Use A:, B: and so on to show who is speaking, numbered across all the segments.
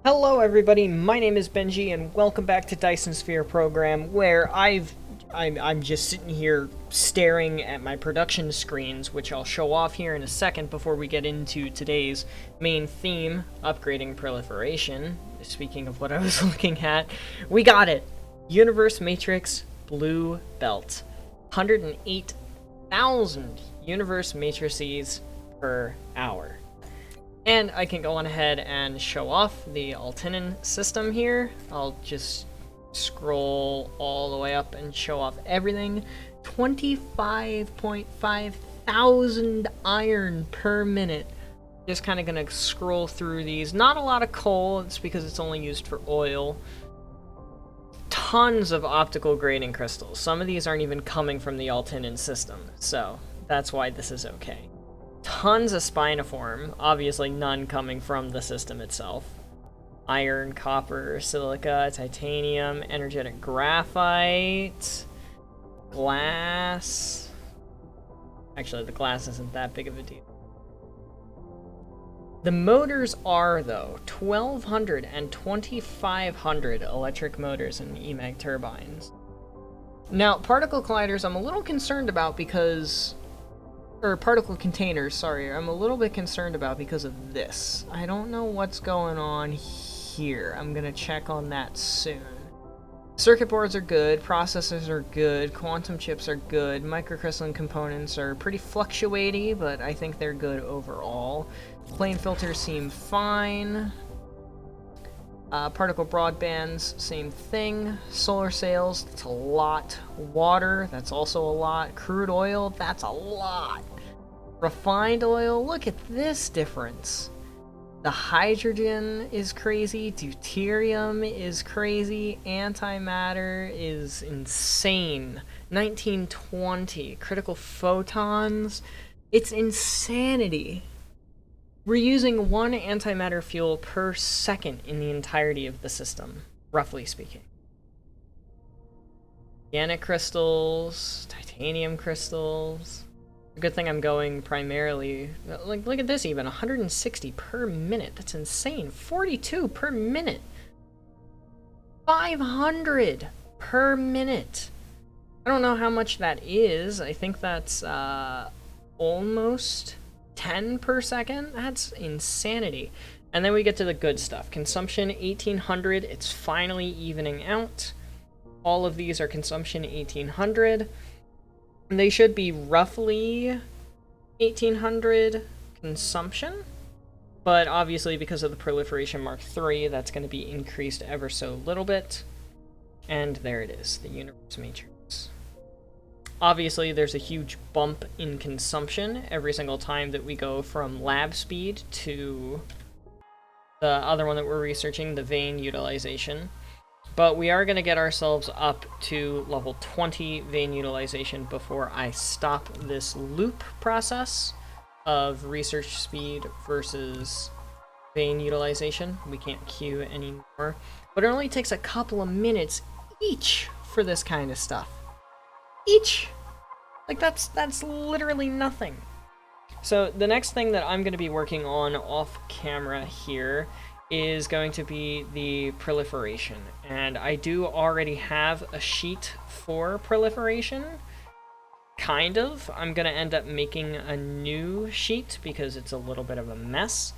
A: Hello everybody, my name is Benji and welcome back to Dyson Sphere program where I'm just sitting here staring at my production screens, which I'll show off here in a second before we get into today's main theme, upgrading proliferation. Speaking of what I was looking at, we got it! Universe Matrix Blue Belt. 108,000 universe matrices per hour. And I can go on ahead and show off the Altinin system here. I'll just scroll all the way up and show off everything. 25.5 thousand iron per minute. Just kind of gonna scroll through these. Not a lot of coal, it's because it's only used for oil. Tons of optical grading crystals. Some of these aren't even coming from the Altinin system, so that's why this is okay. Tons of spinoform, obviously none coming from the system itself. Iron, copper, silica, titanium, energetic graphite, glass. Actually, the glass isn't that big of a deal. The motors are, though, 1,200 and 2,500 electric motors and EMAG turbines. Now, particle colliders I'm a little concerned about because... or particle containers, sorry, I'm a little bit concerned about because of this. I don't know what's going on here. I'm gonna check on that soon. Circuit boards are good, processors are good, quantum chips are good, microcrystalline components are pretty fluctuating, but I think they're good overall. Plane filters seem fine. Particle broadbands, same thing. Solar sails, that's a lot. Water, that's also a lot. Crude oil, that's a lot. Refined oil, look at this difference. The hydrogen is crazy, deuterium is crazy, antimatter is insane. 1920, critical photons, it's insanity. We're using one antimatter fuel per second in the entirety of the system, roughly speaking. Organic crystals, titanium crystals. Good thing I'm going primarily, like, look at this even, 160 per minute, that's insane. 42 per minute. 500 per minute. I don't know how much that is. I think that's almost 10 per second. That's insanity. And then we get to the good stuff. Consumption 1800, it's finally evening out. All of these are consumption 1800. They should be roughly 1800 consumption, but obviously because of the Proliferation Mark III, that's going to be increased ever so little bit. And there it is, the Universe Matrix. Obviously, there's a huge bump in consumption every single time that we go from lab speed to the other one that we're researching, the vein utilization. But we are going to get ourselves up to level 20 vein utilization before I stop this loop process of research speed versus vein utilization. We can't queue anymore. But it only takes a couple of minutes each for this kind of stuff. Each! Like, that's literally nothing. So the next thing that I'm going to be working on off camera here is going to be the proliferation, and I do already have a sheet for proliferation, kind of. I'm gonna end up making a new sheet because it's a little bit of a mess,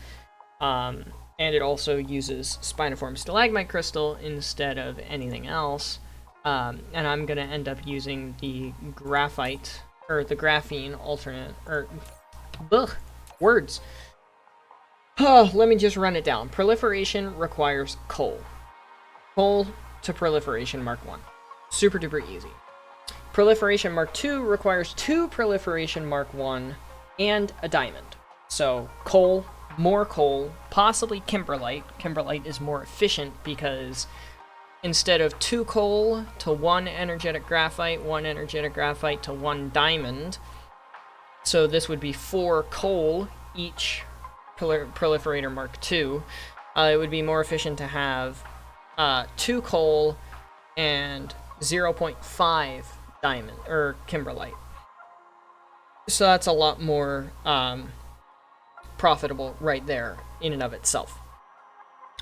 A: and it also uses spinoform stalagmite crystal instead of anything else, and I'm gonna end up using the graphite, or the graphene alternate, or words. Let me just run it down. Proliferation requires coal. Coal to Proliferation Mark 1. Super duper easy. Proliferation Mark 2 requires 2 Proliferation Mark 1 and a diamond. So coal, more coal, possibly kimberlite. Kimberlite is more efficient because instead of 2 coal to 1 energetic graphite, 1 energetic graphite to 1 diamond, so this would be 4 coal each Proliferator Mark II, it would be more efficient to have 2 coal and 0.5 diamond, or kimberlite. So that's a lot more profitable right there in and of itself.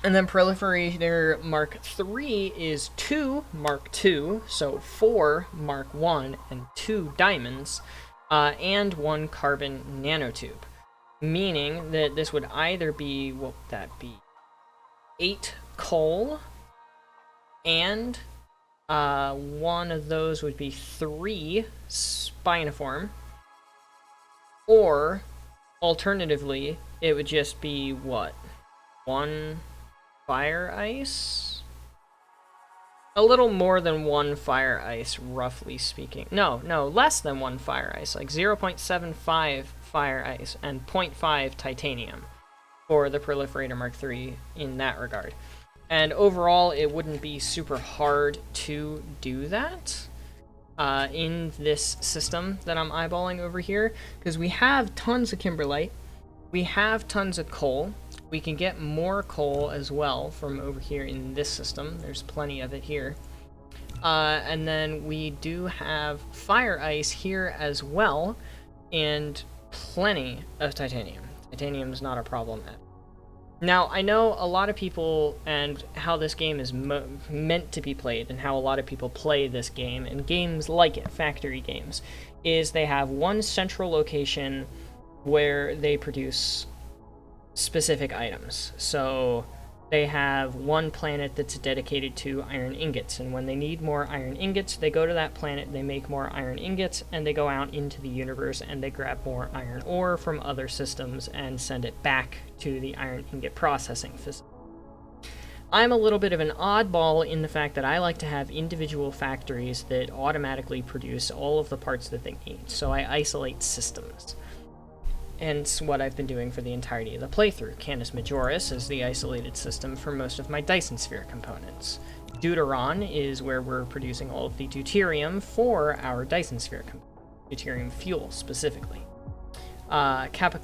A: And then Proliferator Mark 3 is 2 Mark 2, so 4 Mark 1 and 2 diamonds, and 1 carbon nanotube. Meaning that this would either be, what would that be, 8 coal, and one of those would be 3 spiniform, or alternatively, it would just be what? 1 fire ice? A little more than 1 fire ice, roughly speaking. No, less than 1 fire ice, like 0.75 fire ice and 0.5 titanium for the Proliferator Mark III in that regard. And overall, it wouldn't be super hard to do that in this system that I'm eyeballing over here, because we have tons of kimberlite, we have tons of coal. We can get more coal as well from over here in this system. There's plenty of it here. And then we do have fire ice here as well, and plenty of titanium. Titanium's not a problem at all. Now, I know a lot of people, and how this game is meant to be played, and how a lot of people play this game, and games like it, factory games, is they have one central location where they produce specific items. So they have one planet that's dedicated to iron ingots, and when they need more iron ingots, they go to that planet, they make more iron ingots, and they go out into the universe and they grab more iron ore from other systems and send it back to the iron ingot processing facility. I'm a little bit of an oddball in the fact that I like to have individual factories that automatically produce all of the parts that they need, so I isolate systems. And it's what I've been doing for the entirety of the playthrough. Canis Majoris is the isolated system for most of my Dyson Sphere components. Deuteron is where we're producing all of the deuterium for our Dyson Sphere components. Deuterium fuel, specifically. Kappa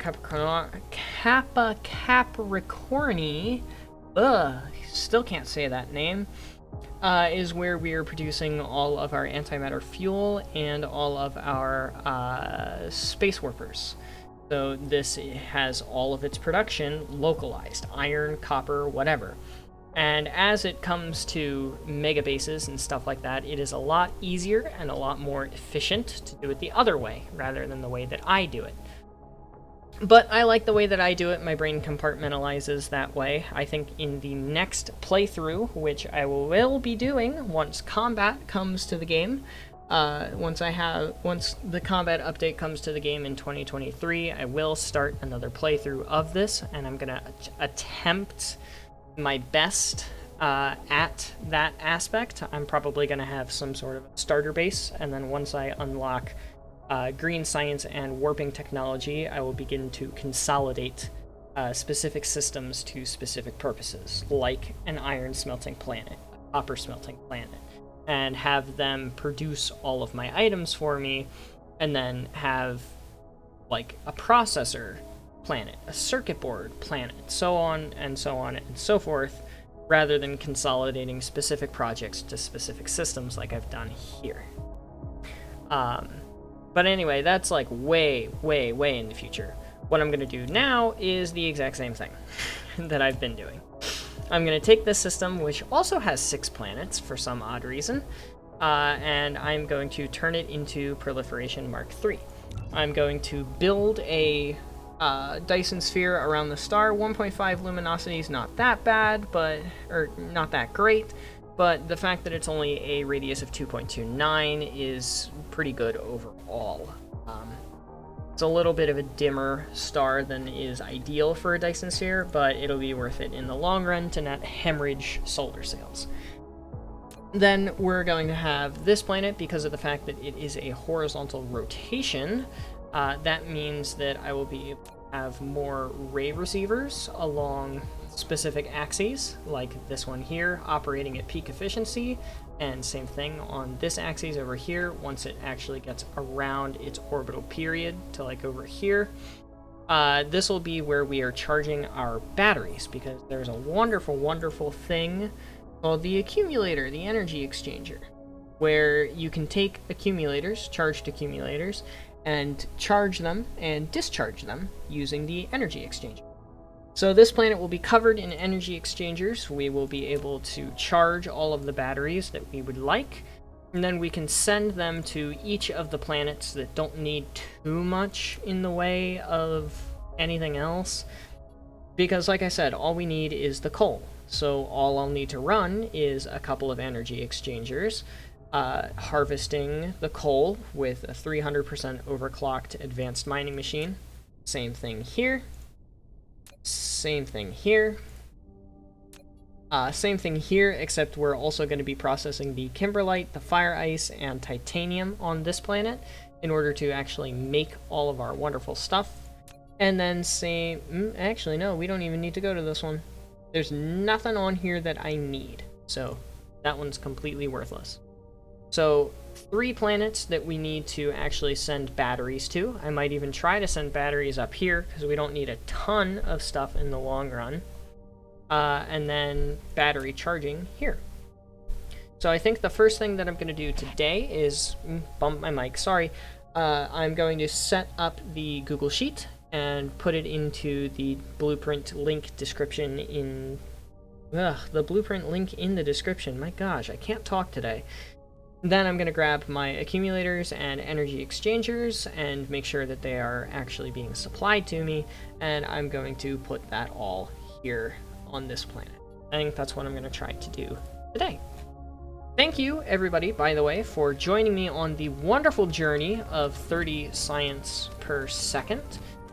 A: Capricorni, still can't say that name, is where we are producing all of our antimatter fuel and all of our space warpers. So this has all of its production localized, iron, copper, whatever. And as it comes to mega bases and stuff like that, it is a lot easier and a lot more efficient to do it the other way, rather than the way that I do it. But I like the way that I do it. My brain compartmentalizes that way. I think in the next playthrough, which I will be doing once combat comes to the game, once the combat update comes to the game in 2023, I will start another playthrough of this, and I'm gonna attempt my best at that aspect. I'm probably gonna have some sort of starter base, and then once I unlock green science and warping technology, I will begin to consolidate specific systems to specific purposes, like an iron smelting planet, a copper smelting planet, and have them produce all of my items for me, and then have like a processor planet, a circuit board planet, so on and so on and so forth, rather than consolidating specific projects to specific systems like I've done here. But anyway, that's like way in the future. What I'm going to do now is the exact same thing that I've been doing. I'm going to take this system, which also has 6 planets for some odd reason, and I'm going to turn it into Proliferation Mark III. I'm going to build a Dyson Sphere around the star. 1.5 luminosity is not that bad, or not that great, but the fact that it's only a radius of 2.29 is pretty good overall. It's a little bit of a dimmer star than is ideal for a Dyson Sphere, but it'll be worth it in the long run to not hemorrhage solar sails. Then we're going to have this planet, because of the fact that it is a horizontal rotation. That means that I will be able to have more ray receivers along specific axes, like this one here, operating at peak efficiency, and same thing on this axis over here once it actually gets around its orbital period to like over here. This will be where we are charging our batteries, because there's a wonderful thing called the accumulator, the energy exchanger, where you can take accumulators, charged accumulators, and charge them and discharge them using the energy exchanger. So this planet will be covered in energy exchangers. We will be able to charge all of the batteries that we would like, and then we can send them to each of the planets that don't need too much in the way of anything else. Because like I said, all we need is the coal. So all I'll need to run is a couple of energy exchangers, harvesting the coal with a 300% overclocked advanced mining machine. Same thing here. Same thing here. Same thing here, except we're also going to be processing the kimberlite, the fire ice, and titanium on this planet in order to actually make all of our wonderful stuff. And then actually, no, we don't even need to go to this one. There's nothing on here that I need, so that one's completely worthless. So 3 planets that we need to actually send batteries to. I might even try to send batteries up here, because we don't need a ton of stuff in the long run. And then battery charging here. So I think the first thing that I'm going to do today is bump my mic, sorry. I'm going to set up the Google Sheet and put it into the blueprint link description in... the blueprint link in the description. My gosh, I can't talk today. Then I'm going to grab my accumulators and energy exchangers and make sure that they are actually being supplied to me, and I'm going to put that all here on this planet. I think that's what I'm going to try to do today. Thank you, everybody, by the way, for joining me on the wonderful journey of 30 science per second.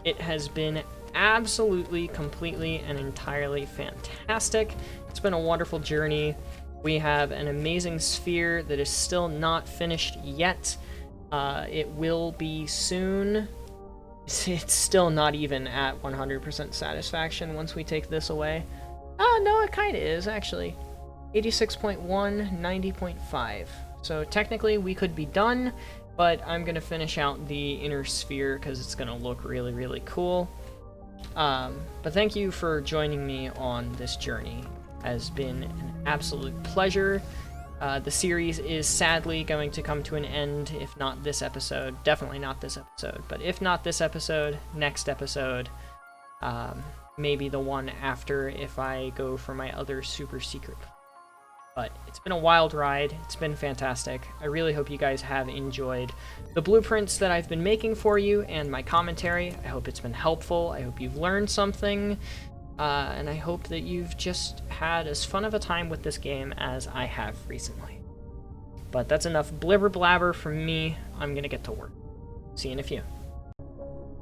A: It has been absolutely, completely, and entirely fantastic. It's been a wonderful journey. We have an amazing sphere that is still not finished yet. It will be soon. It's still not even at 100% satisfaction once we take this away. No, it kind of is, actually. 86.1, 90.5. So technically we could be done, but I'm going to finish out the inner sphere because it's going to look really, really cool. But thank you for joining me on this journey. It has been an absolute pleasure. The series is sadly going to come to an end, if not this episode. Definitely not this episode, but if not this episode, next episode. Maybe the one after if I go for my other super secret. But it's been a wild ride. It's been fantastic. I really hope you guys have enjoyed the blueprints that I've been making for you and my commentary. I hope it's been helpful. I hope you've learned something. And I hope that you've just had as fun of a time with this game as I have recently. But that's enough blibber blabber from me. I'm gonna get to work. See you in a few.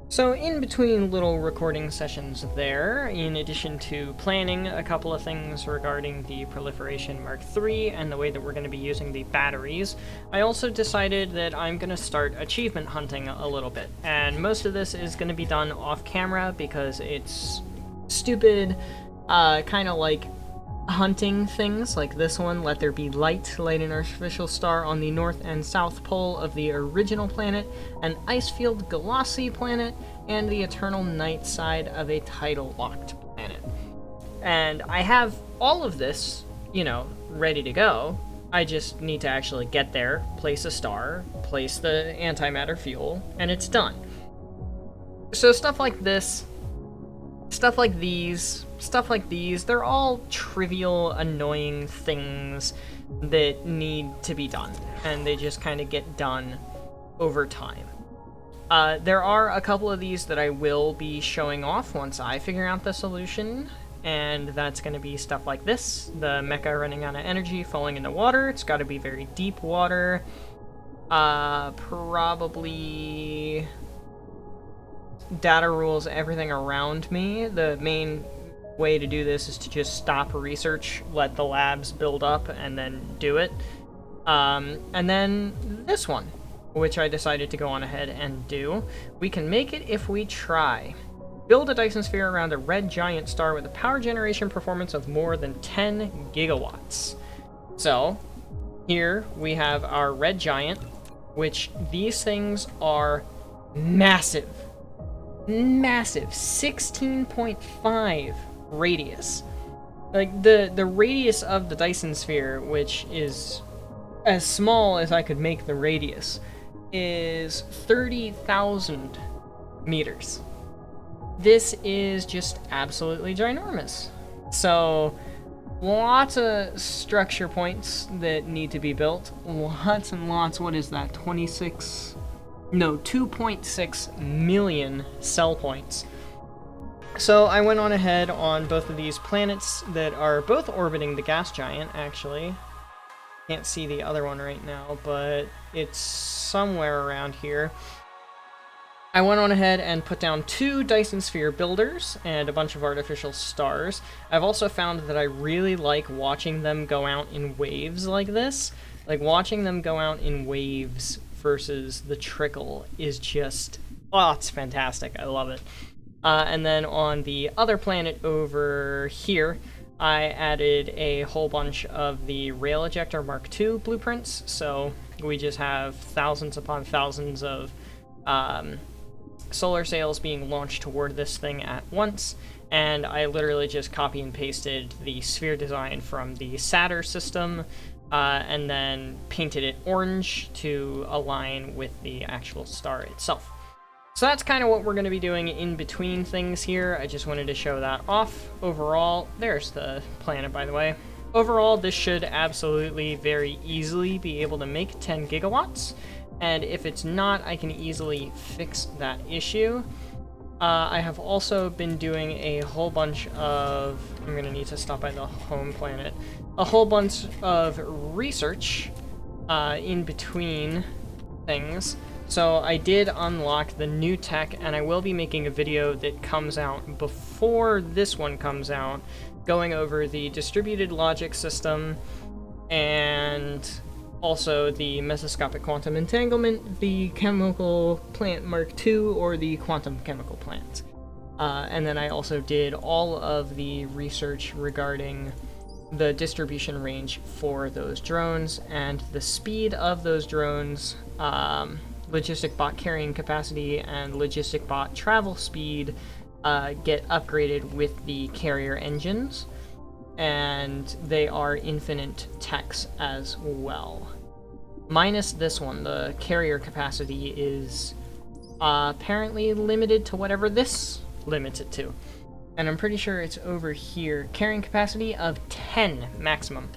A: So in between little recording sessions there, in addition to planning a couple of things regarding the Proliferation Mark III and the way that we're going to be using the batteries, I also decided that I'm going to start achievement hunting a little bit. And most of this is going to be done off camera because it's stupid, kind of like hunting things like this one, Let There Be Light, light an artificial star on the north and south pole of the original planet, an ice-field glossy planet, and the eternal night side of a tidal-locked planet. And I have all of this, you know, ready to go. I just need to actually get there, place a star, place the antimatter fuel, and it's done. So stuff like this, stuff like these, they're all trivial, annoying things that need to be done, and they just kind of get done over time. There are a couple of these that I will be showing off once I figure out the solution, and that's going to be stuff like this. The mecha running out of energy, falling into water. It's got to be very deep water. Probably data rules everything around me. The main way to do this is to just stop research, let the labs build up, and then do it. And then this one, which I decided to go on ahead and do. We can make it if we try. Build a Dyson sphere around a red giant star with a power generation performance of more than 10 gigawatts. So, here we have our red giant, which these things are massive. Massive. 16.5 radius. Like, the radius of the Dyson sphere, which is as small as I could make the radius, is 30,000 meters. this is just absolutely ginormous. So lots of structure points that need to be built. Lots and lots. What is that? 2.6 million cell points. So I went on ahead on both of these planets that are both orbiting the gas giant, actually. Can't see the other one right now, but it's somewhere around here. I went on ahead and put down 2 Dyson sphere builders and a bunch of artificial stars. I've also found that I really like watching them go out in waves like this. Like, watching them go out in waves versus the trickle is just, oh, it's fantastic. I love it. And then on the other planet over here, I added a whole bunch of the rail ejector Mark II blueprints. So we just have thousands upon thousands of solar sails being launched toward this thing at once, and I literally just copy and pasted the sphere design from the Saturn system and then painted it orange to align with the actual star itself. So that's kind of what we're going to be doing in between things here. I just wanted to show that off. Overall, there's the planet, by the way. Overall, this should absolutely very easily be able to make 10 gigawatts. And if it's not, I can easily fix that issue. I have also been doing a whole bunch of... I'm going to need to stop by the home planet. A whole bunch of research in between things. So I did unlock the new tech, and I will be making a video that comes out before this one comes out, going over the distributed logic system and also the mesoscopic quantum entanglement, the chemical plant Mark II, or the quantum chemical plant. And then I also did all of the research regarding the distribution range for those drones and the speed of those drones, logistic bot carrying capacity and logistic bot travel speed get upgraded with the carrier engines, and they are infinite techs as well. Minus this one, the carrier capacity is apparently limited to whatever this limits it to. And I'm pretty sure it's over here. Carrying capacity of 10 maximum.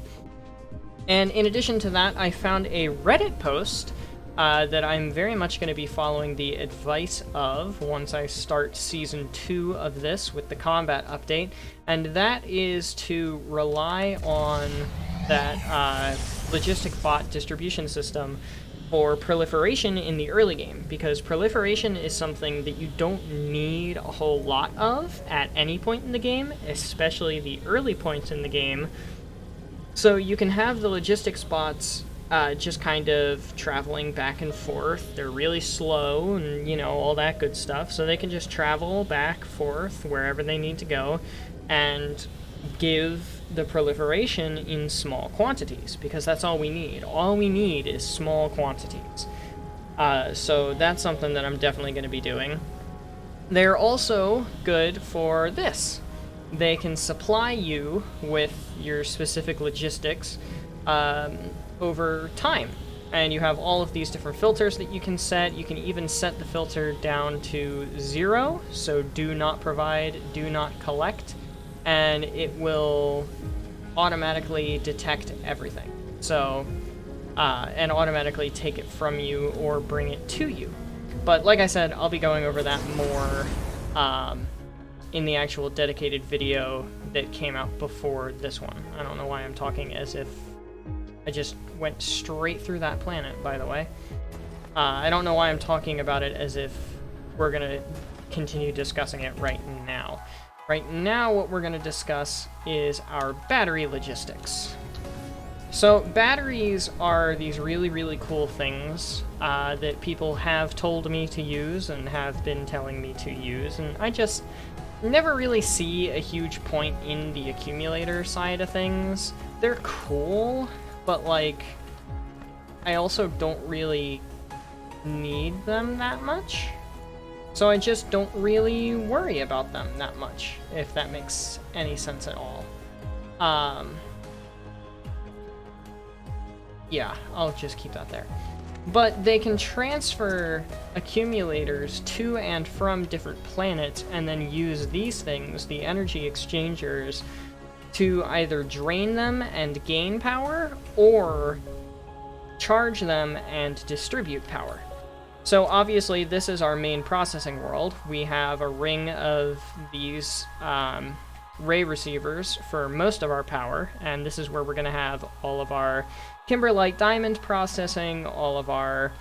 A: And in addition to that, I found a Reddit post that I'm very much going to be following the advice of once I start Season 2 of this with the combat update, and that is to rely on that logistic bot distribution system for proliferation in the early game, because proliferation is something that you don't need a whole lot of at any point in the game, especially the early points in the game. So you can have the logistics bots just kind of traveling back and forth. They're really slow and, you know, all that good stuff. So they can just travel back, forth, wherever they need to go, and give the proliferation in small quantities, because that's all we need. All we need is small quantities. So that's something that I'm definitely going to be doing. They're also good for this. They can supply you with your specific logistics over time. And you have all of these different filters that you can set. You can even set the filter down to 0, so do not provide, do not collect, and it will automatically detect everything. So, and automatically take it from you or bring it to you. But like I said, I'll be going over that more in the actual dedicated video that came out before this one. I don't know why I'm talking as if I just went straight through that planet, by the way. I don't know why I'm talking about it as if we're going to continue discussing it right now. Right now, what we're going to discuss is our battery logistics. So batteries are these really, really cool things that people have told me to use and have been telling me to use, and I just never really see a huge point in the accumulator side of things. They're cool, but like, I also don't really need them that much. So I just don't really worry about them that much, if that makes any sense at all. Yeah, I'll just keep that there. but they can transfer accumulators to and from different planets and then use these things, the energy exchangers, to either drain them and gain power or charge them and distribute power. So obviously this is our main processing world. We have a ring of these ray receivers for most of our power, and this is where we're going to have all of our kimberlite diamond processing, all of our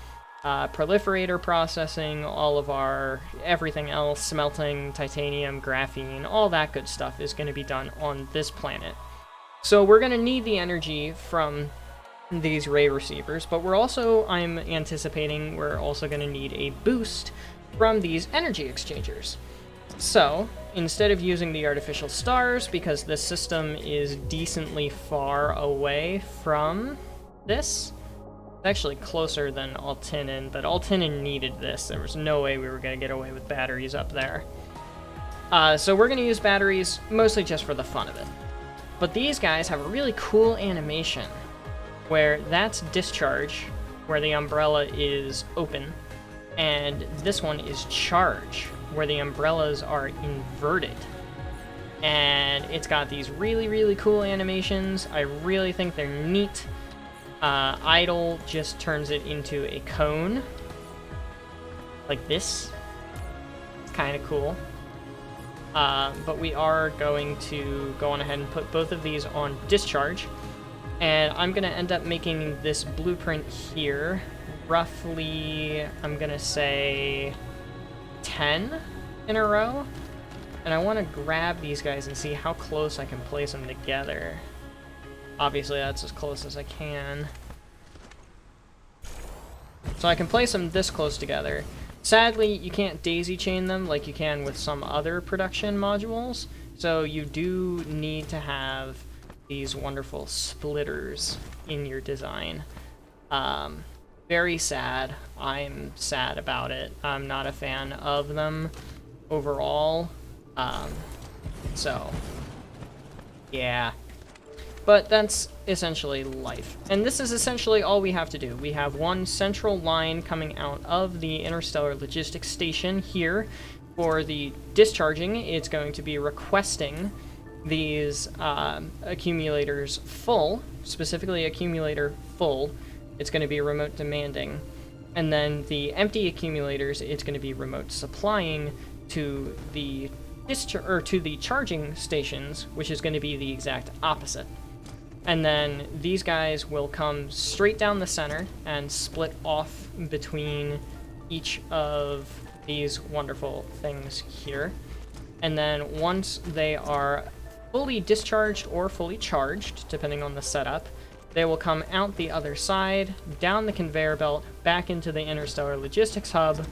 A: proliferator processing, all of our everything else, smelting, titanium, graphene, all that good stuff is going to be done on this planet. So we're going to need the energy from these ray receivers, but I'm anticipating we're also going to need a boost from these energy exchangers. So instead of using the artificial stars, because this system is decently far away from this, it's actually closer than Altinin, but Altinin needed this. There was no way we were going to get away with batteries up there. So we're going to use batteries mostly just for the fun of it. But these guys have a really cool animation where that's discharge, where the umbrella is open, and this one is charge, where the umbrellas are inverted. And it's got these really, really cool animations. I really think they're neat. Idle just turns it into a cone, like this. It's kind of cool. But we are going to go on ahead and put both of these on discharge. And I'm going to end up making this blueprint here, roughly, I'm going to say 10 in a row. And I want to grab these guys and see how close I can place them together. Obviously, that's as close as I can. So I can place them this close together. Sadly, you can't daisy chain them like you can with some other production modules. So you do need to have these wonderful splitters in your design. Very sad. I'm sad about it. I'm not a fan of them overall. So, yeah. But that's essentially life. And this is essentially all we have to do. We have one central line coming out of the Interstellar Logistics Station here. For the discharging, it's going to be requesting these accumulators full, specifically accumulator full. It's going to be remote demanding. And then the empty accumulators, it's going to be remote supplying to the charging stations, which is going to be the exact opposite. And then these guys will come straight down the center and split off between each of these wonderful things here. And then once they are fully discharged or fully charged, depending on the setup, they will come out the other side, down the conveyor belt, back into the Interstellar Logistics Hub,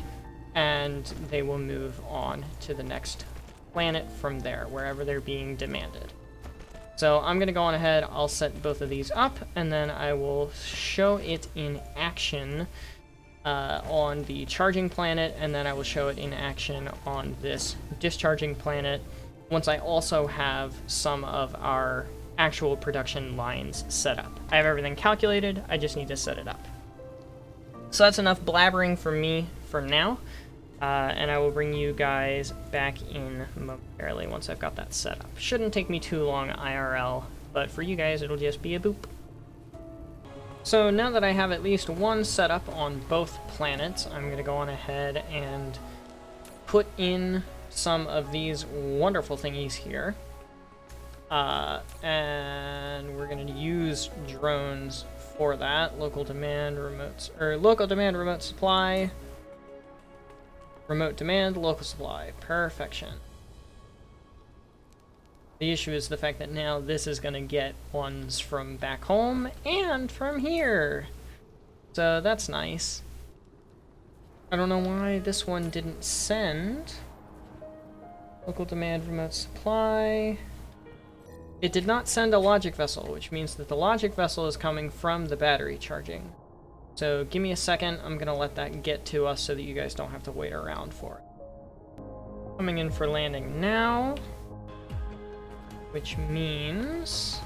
A: and they will move on to the next planet from there, wherever they're being demanded. So I'm going to go on ahead, I'll set both of these up, and then I will show it in action on the charging planet, and then I will show it in action on this discharging planet, once I also have some of our actual production lines set up. I have everything calculated, I just need to set it up. So that's enough blabbering for me for now, and I will bring you guys back in momentarily once I've got that set up. Shouldn't take me too long IRL, but for you guys it'll just be a boop. So now that I have at least one set up on both planets, I'm going to go on ahead and put in some of these wonderful thingies here. And we're going to use drones for that. Local demand, remote supply. Remote demand, local supply. Perfection. The issue is the fact that now this is going to get ones from back home and from here. So that's nice. I don't know why this one didn't send. Local demand, remote supply. It did not send a logic vessel, which means that the logic vessel is coming from the battery charging. So give me a second, I'm going to let that get to us so that you guys don't have to wait around for it. Coming in for landing now. Which means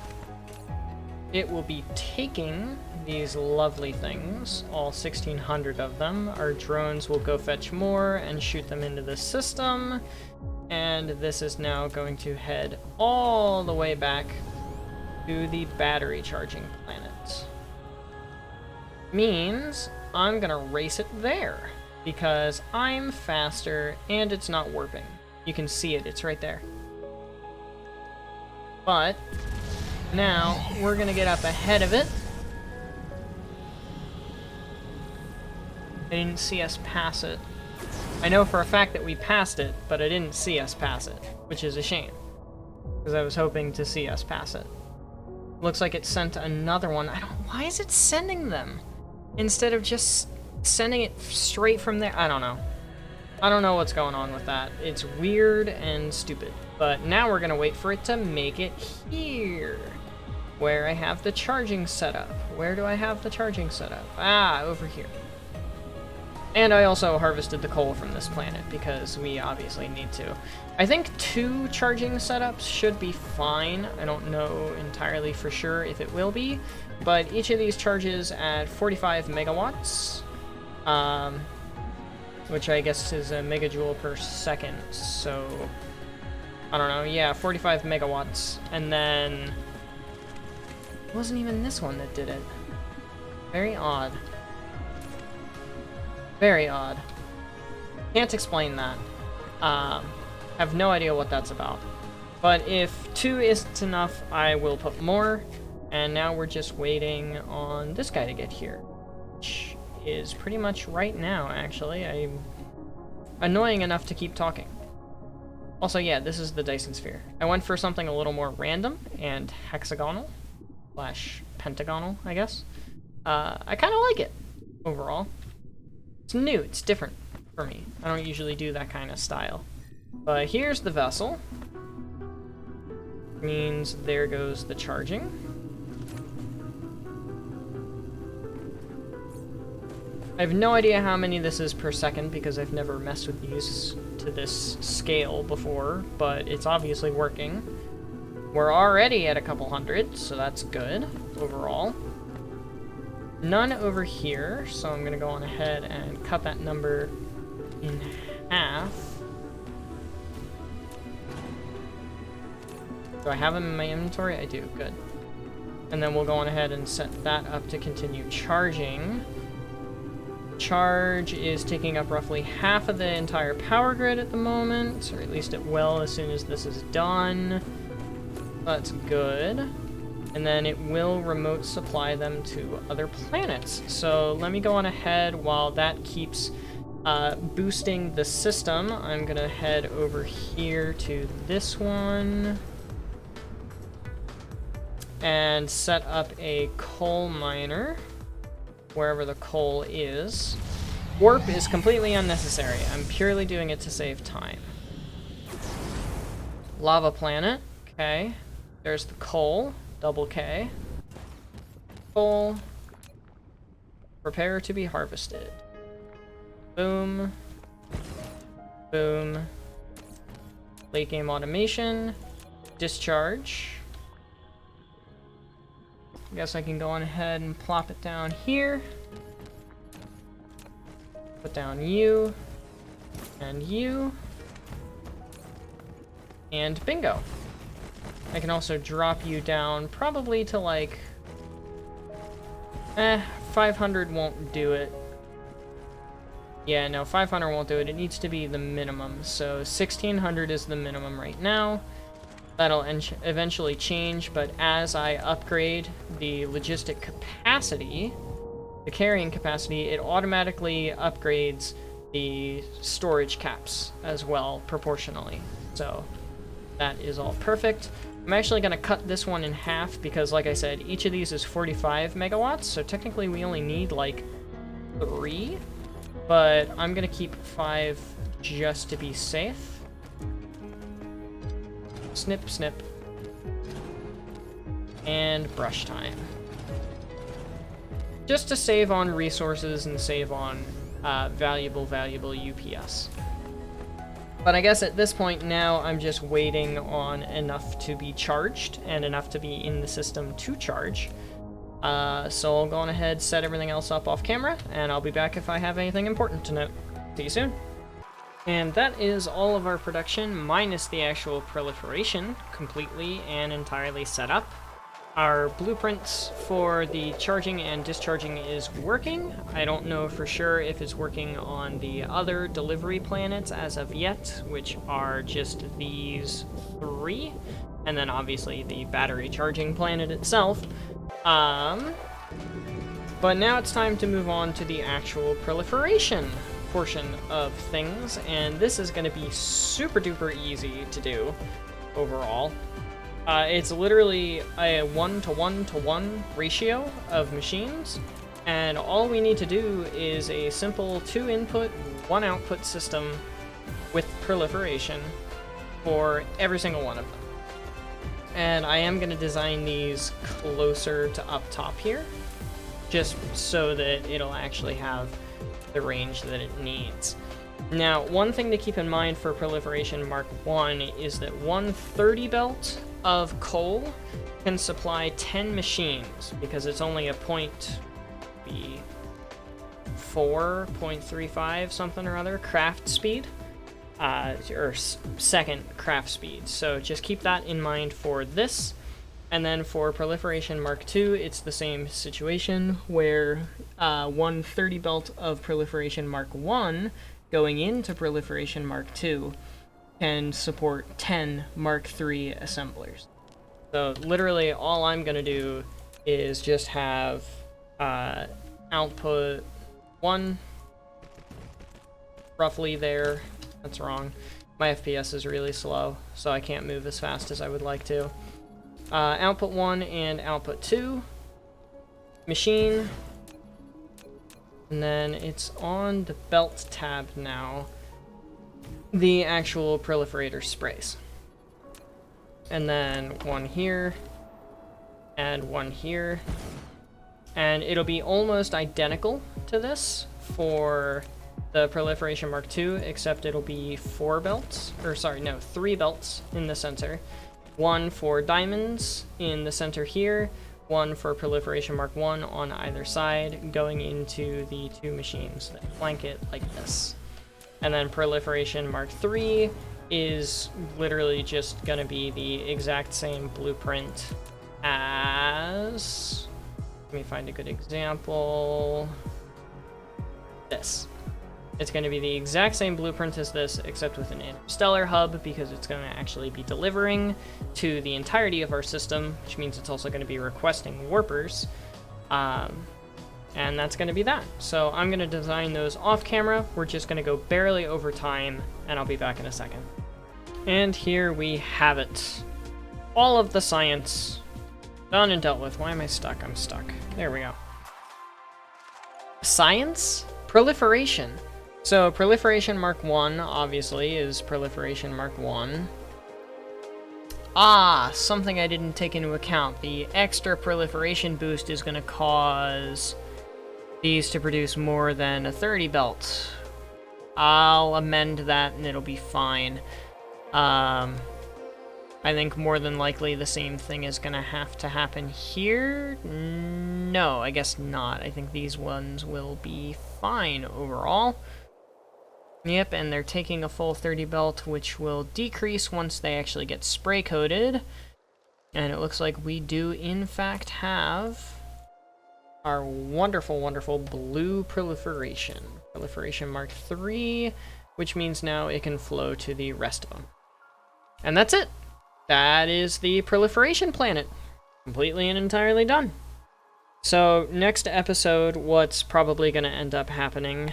A: it will be taking these lovely things, all 1,600 of them. Our drones will go fetch more and shoot them into the system. And this is now going to head all the way back to the battery charging planet. Means I'm gonna race it there because I'm faster and it's not warping. You can see it, it's right there. But now we're gonna get up ahead of it. I didn't see us pass it. I know for a fact that we passed it, but I didn't see us pass it, which is a shame, because I was hoping to see us pass it. Looks like it sent another one. Why is it sending them instead of just sending it straight from there? I don't know. I don't know what's going on with that. It's weird and stupid. But now we're gonna wait for it to make it here, where I have the charging setup. Where do I have the charging setup? Ah, over here. And I also harvested the coal from this planet because we obviously need to. I think 2 charging setups should be fine. I don't know entirely for sure if it will be, but each of these charges at 45 megawatts, which I guess is a megajoule per second, so I don't know, yeah, 45 megawatts. And then it wasn't even this one that did it. Very odd. Very odd. Can't explain that. Have no idea what that's about. But if 2 isn't enough, I will put more. And now we're just waiting on this guy to get here, which is pretty much right now, actually. I'm annoying enough to keep talking. Also, yeah, this is the Dyson sphere. I went for something a little more random and hexagonal / pentagonal, I guess. I kind of like it overall. It's new, it's different for me. I don't usually do that kind of style. But here's the vessel. Means there goes the charging. I have no idea how many this is per second because I've never messed with these to this scale before, but it's obviously working. We're already at a couple hundred, so that's good overall. None over here, so I'm gonna go on ahead and cut that number in half. Do I have them in my inventory? I do, good. And then we'll go on ahead and set that up to continue charging. Charge is taking up roughly half of the entire power grid at the moment, or at least it will as soon as this is done. That's good. And then it will remote supply them to other planets. So let me go on ahead while that keeps boosting the system. I'm gonna head over here to this one and set up a coal miner wherever the coal is. Warp is completely unnecessary. I'm purely doing it to save time. Lava planet, okay. There's the coal. Double K. Coal. Prepare to be harvested. Boom. Boom. Late game automation. Discharge. I guess I can go on ahead and plop it down here. Put down you. And you. And bingo. I can also drop you down probably to like 500 won't do it. Yeah, no, 500 won't do it. It needs to be the minimum. So 1600 is the minimum right now. That'll eventually change, but as I upgrade the logistic capacity, the carrying capacity, it automatically upgrades the storage caps as well proportionally. So that is all perfect. I'm actually going to cut this one in half because, like I said, each of these is 45 megawatts, so technically we only need, like, 3. But I'm going to keep 5 just to be safe. Snip, snip. And brush time. Just to save on resources and save on valuable UPS. But I guess at this point now I'm just waiting on enough to be charged and enough to be in the system to charge. So I'll go on ahead, set everything else up off camera, and I'll be back if I have anything important to note. See you soon. And that is all of our production, minus the actual proliferation, completely and entirely set up. Our blueprints for the charging and discharging is working. I don't know for sure if it's working on the other delivery planets as of yet, which are just these 3, and then obviously the battery charging planet itself. But now it's time to move on to the actual proliferation portion of things, and this is going to be super duper easy to do overall. It's literally a 1-to-1-to-1 ratio of machines, and all we need to do is a simple 2-input, 1-output system with proliferation for every single one of them. And I am going to design these closer to up top here, just so that it'll actually have the range that it needs. Now, one thing to keep in mind for Proliferation Mark 1 is that one 30 belt of coal can supply 10 machines, because it's only a 0.35 something or other craft speed, or second craft speed. So just keep that in mind for this. And then for Proliferation Mark 2, it's the same situation, where one 30 belt of Proliferation Mark 1 going into Proliferation Mark 2 can support 10 Mark 3 assemblers. So literally all I'm going to do is just have output 1 roughly there. That's wrong. My FPS is really slow, so I can't move as fast as I would like to. Output 1 and output 2, machine, and then it's on the belt tab now, the actual proliferator sprays. And then 1 here, and 1 here, and it'll be almost identical to this for the Proliferation Mark 2, except it'll be 3 belts in the center. 1 for diamonds in the center here, 1 for Proliferation Mark 1 on either side, going into the 2 machines that flank it like this. And then Proliferation Mark 3 is literally just going to be the exact same blueprint as... Let me find a good example. This. It's going to be the exact same blueprint as this, except with an interstellar hub, because it's going to actually be delivering to the entirety of our system, which means it's also going to be requesting warpers. And that's going to be that. So I'm going to design those off camera. We're just going to go barely over time, and I'll be back in a second. And here we have it. All of the science done and dealt with. Why am I stuck? I'm stuck. There we go. Science? Proliferation. So Proliferation Mark 1, obviously, is Proliferation Mark 1. Something I didn't take into account. The extra proliferation boost is going to cause these to produce more than a 30 belt. I'll amend that and it'll be fine. I think more than likely the same thing is going to have to happen here. No, I guess not. I think these ones will be fine overall. Yep, and they're taking a full 30 belt, which will decrease once they actually get spray coated. And it looks like we do in fact have our wonderful, wonderful blue proliferation. Proliferation Mark 3, which means now it can flow to the rest of them. And that's it. That is the proliferation planet. Completely and entirely done. So next episode, what's probably going to end up happening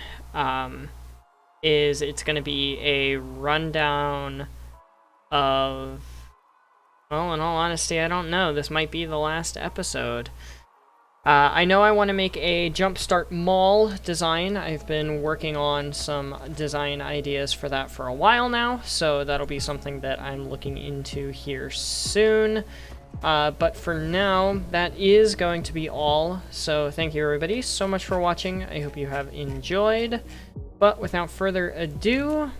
A: is it's going to be a rundown of... Well, in all honesty, I don't know. This might be the last episode. I know I want to make a Jumpstart Mall design. I've been working on some design ideas for that for a while now, so that'll be something that I'm looking into here soon. But for now, that is going to be all. So thank you everybody so much for watching. I hope you have enjoyed. But without further ado,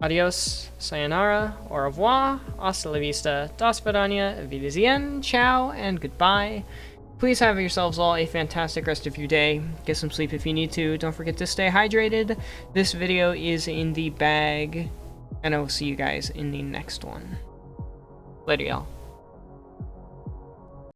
A: Adios, sayonara, au revoir, hasta la vista, das vidania, wiedersehen, ciao, and goodbye. Please have yourselves all a fantastic rest of your day. Get some sleep if you need to. Don't forget to stay hydrated. This video is in the bag, and I will see you guys in the next one. Later, y'all.